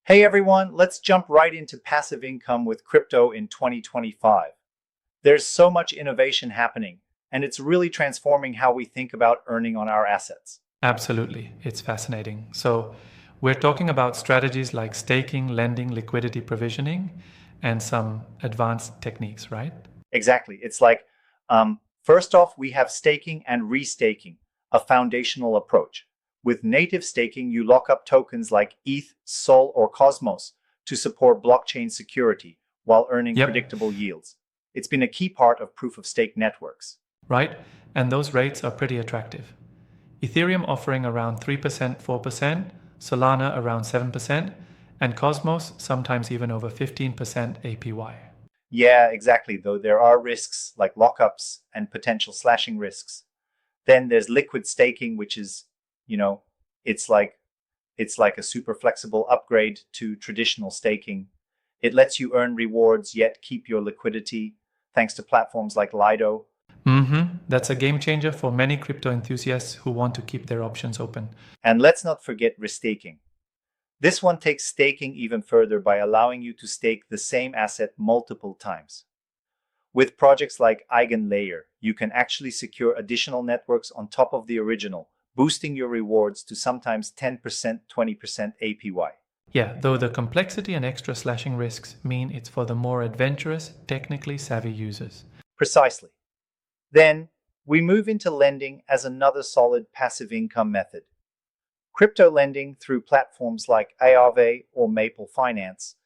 Hey everyone, let's jump right into passive income with crypto in 2025. There's so much innovation happening, and it's really transforming how we think about earning on our assets. Absolutely. It's fascinating. So, we're talking about strategies like staking, lending, liquidity provisioning, and some advanced techniques, right? Exactly. It's like, first off, we have staking and restaking, a foundational approach. With native staking, you lock up tokens like ETH, SOL, or Cosmos to support blockchain security while earning Yep, predictable yields. It's been a key part of proof of stake networks. right? And those rates are pretty attractive. Ethereum offering around 3%, 4%, Solana around 7%, and Cosmos sometimes even over 15% APY. Yeah, exactly. Though there are risks like lockups and potential slashing risks. Then there's liquid staking, which is, you know, it's like it's like a super flexible upgrade to traditional staking. It lets you earn rewards yet keep your liquidity thanks to platforms like Lido. That's a game changer for many crypto enthusiasts who want to keep their options open. And let's not forget restaking. This one takes staking even further by allowing you to stake the same asset multiple times. With projects like EigenLayer, you can actually secure additional networks on top of the original, boosting your rewards to sometimes 10%, 20% APY. Yeah, though the complexity and extra slashing risks mean it's for the more adventurous, technically savvy users. Precisely. Then, we move into lending as another solid passive income method. Crypto lending through platforms like Aave or Maple Finance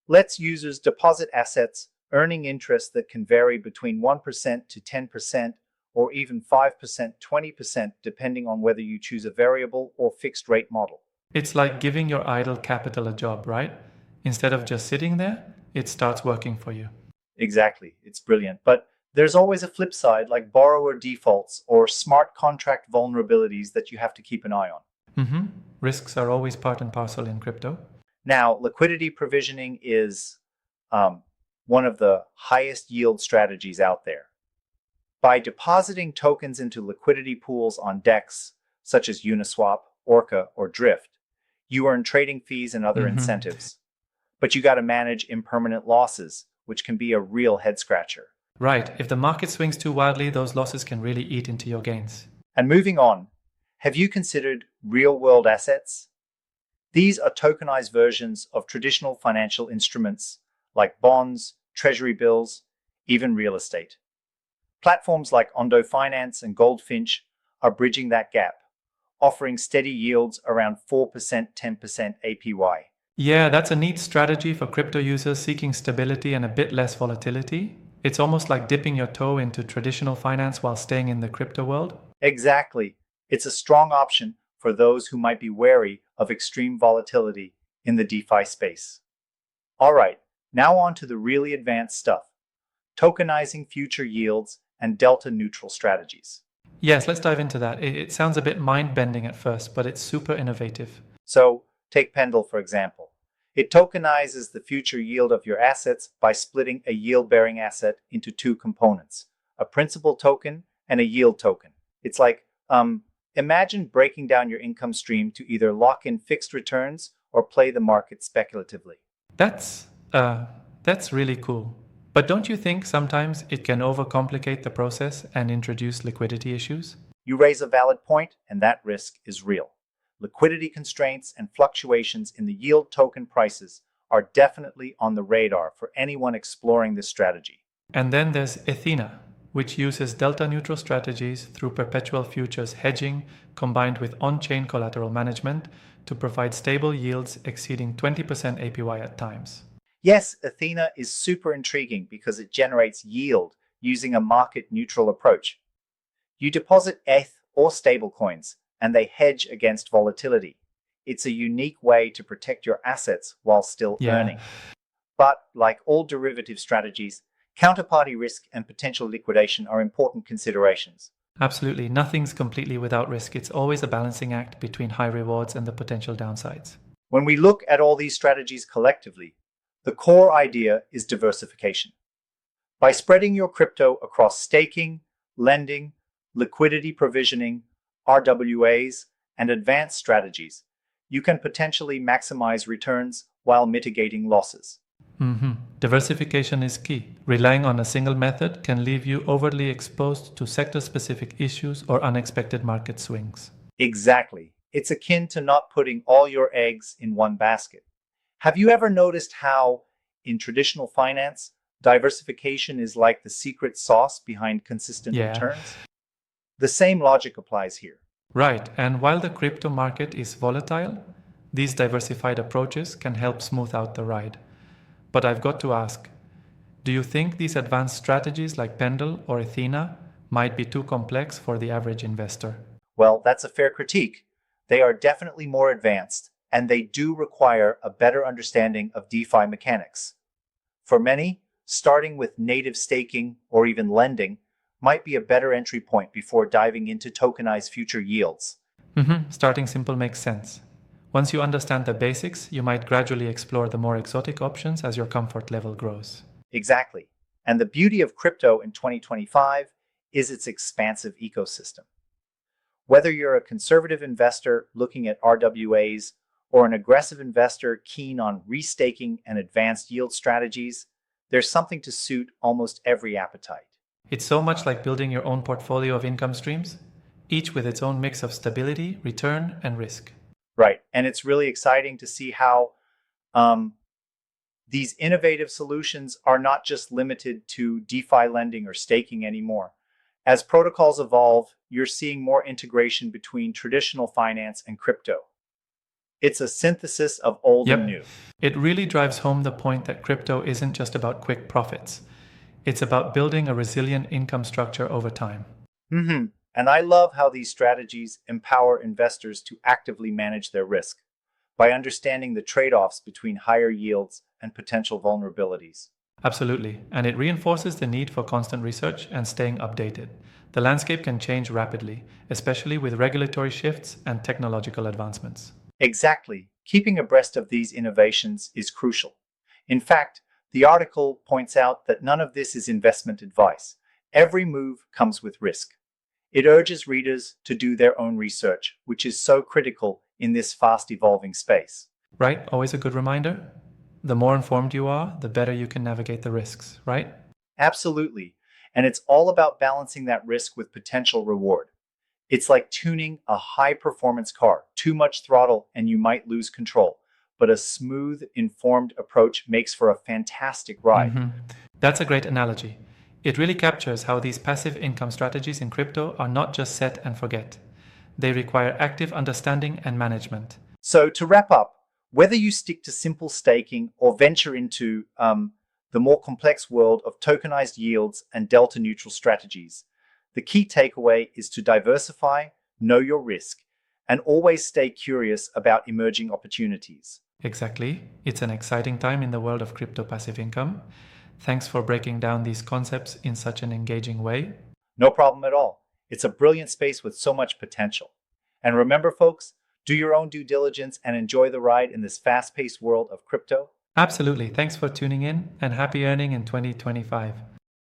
lets users deposit assets, earning interest that can vary between 1% to 10% or even 5%, 20%, depending on whether you choose a variable or fixed rate model. It's like giving your idle capital a job, right? Instead of just sitting there, it starts working for you. Exactly, it's brilliant. But there's always a flip side, like borrower defaults or smart contract vulnerabilities that you have to keep an eye on. hmm Risks are always part and parcel in crypto. Now, liquidity provisioning is um, one of the highest yield strategies out there. By depositing tokens into liquidity pools on DEX, such as Uniswap, Orca, or Drift, you earn trading fees and other hmm incentives. But you got to manage impermanent losses, which can be a real head scratcher. Right, if the market swings too wildly, those losses can really eat into your gains. And moving on, have you considered real world assets? These are tokenized versions of traditional financial instruments like bonds, treasury bills, even real estate. Platforms like Ondo Finance and Goldfinch are bridging that gap, offering steady yields around 4%, 10% APY. Yeah, that's a neat strategy for crypto users seeking stability and a bit less volatility. It's almost like dipping your toe into traditional finance while staying in the crypto world. Exactly. It's a strong option for those who might be wary of extreme volatility in the DeFi space. All right, now on to the really advanced stuff, tokenizing future yields and delta neutral strategies. Yes, let's dive into that. It sounds a bit mind bending at first, but it's super innovative. So, take Pendle for example. It tokenizes the future yield of your assets by splitting a yield bearing asset into two components, a principal token and a yield token. It's like, imagine breaking down your income stream to either lock in fixed returns or play the market speculatively. That's uh that's really cool. But don't you think sometimes it can overcomplicate the process and introduce liquidity issues? You raise a valid point, and that risk is real. Liquidity constraints and fluctuations in the yield token prices are definitely on the radar for anyone exploring this strategy. And then there's Athena, which uses delta neutral strategies through perpetual futures hedging combined with on-chain collateral management to provide stable yields exceeding 20% APY at times. Yes, Athena is super intriguing because it generates yield using a market neutral approach. You deposit ETH or stablecoins, and they hedge against volatility. It's a unique way to protect your assets while still Yeah, earning. But, like all derivative strategies, counterparty risk and potential liquidation are important considerations. absolutely. Nothing's completely without risk. It's always a balancing act between high rewards and the potential downsides. When we look at all these strategies collectively, the core idea is diversification. By spreading your crypto across staking, lending, liquidity provisioning, RWAs, and advanced strategies, you can potentially maximize returns while mitigating losses. Diversification is key. Relying on a single method can leave you overly exposed to sector-specific issues or unexpected market swings. Exactly. It's akin to not putting all your eggs in one basket. Have you ever noticed how, in traditional finance, diversification is like the secret sauce behind consistent Yeah, returns? The same logic applies here. right. And while the crypto market is volatile, these diversified approaches can help smooth out the ride. But I've got to ask, do you think these advanced strategies like Pendle or Athena might be too complex for the average investor? Well, that's a fair critique. They are definitely more advanced, and they do require a better understanding of DeFi mechanics. For many, starting with native staking or even lending might be a better entry point before diving into tokenized future yields. Starting simple makes sense. Once you understand the basics, you might gradually explore the more exotic options as your comfort level grows. Exactly. And the beauty of crypto in 2025 is its expansive ecosystem. Whether you're a conservative investor looking at RWAs or an aggressive investor keen on restaking and advanced yield strategies, there's something to suit almost every appetite. It's so much like building your own portfolio of income streams, each with its own mix of stability, return, and risk. Right. And it's really exciting to see how these innovative solutions are not just limited to DeFi lending or staking anymore. As protocols evolve, you're seeing more integration between traditional finance and crypto. It's a synthesis of old and new. It really drives home the point that crypto isn't just about quick profits. It's about building a resilient income structure over time. And I love how these strategies empower investors to actively manage their risk by understanding the trade-offs between higher yields and potential vulnerabilities. Absolutely, and it reinforces the need for constant research and staying updated. The landscape can change rapidly, especially with regulatory shifts and technological advancements. Exactly. Keeping abreast of these innovations is crucial. In fact, the article points out that none of this is investment advice. Every move comes with risk. It urges readers to do their own research, which is so critical in this fast evolving space. Right? Always a good reminder. The more informed you are, the better you can navigate the risks, right? Absolutely. And it's all about balancing that risk with potential reward. It's like tuning a high performance car. Too much throttle and you might lose control. But a smooth, informed approach makes for a fantastic ride. That's a great analogy. It really captures how these passive income strategies in crypto are not just set and forget. They require active understanding and management. So, to wrap up, whether you stick to simple staking or venture into the more complex world of tokenized yields and delta neutral strategies, the key takeaway is to diversify, know your risk, and always stay curious about emerging opportunities. Exactly. It's an exciting time in the world of crypto passive income. Thanks for breaking down these concepts in such an engaging way. No problem at all. It's a brilliant space with so much potential. And remember, folks, do your own due diligence and enjoy the ride in this fast paced world of crypto. Absolutely. Thanks for tuning in and happy earning in 2025.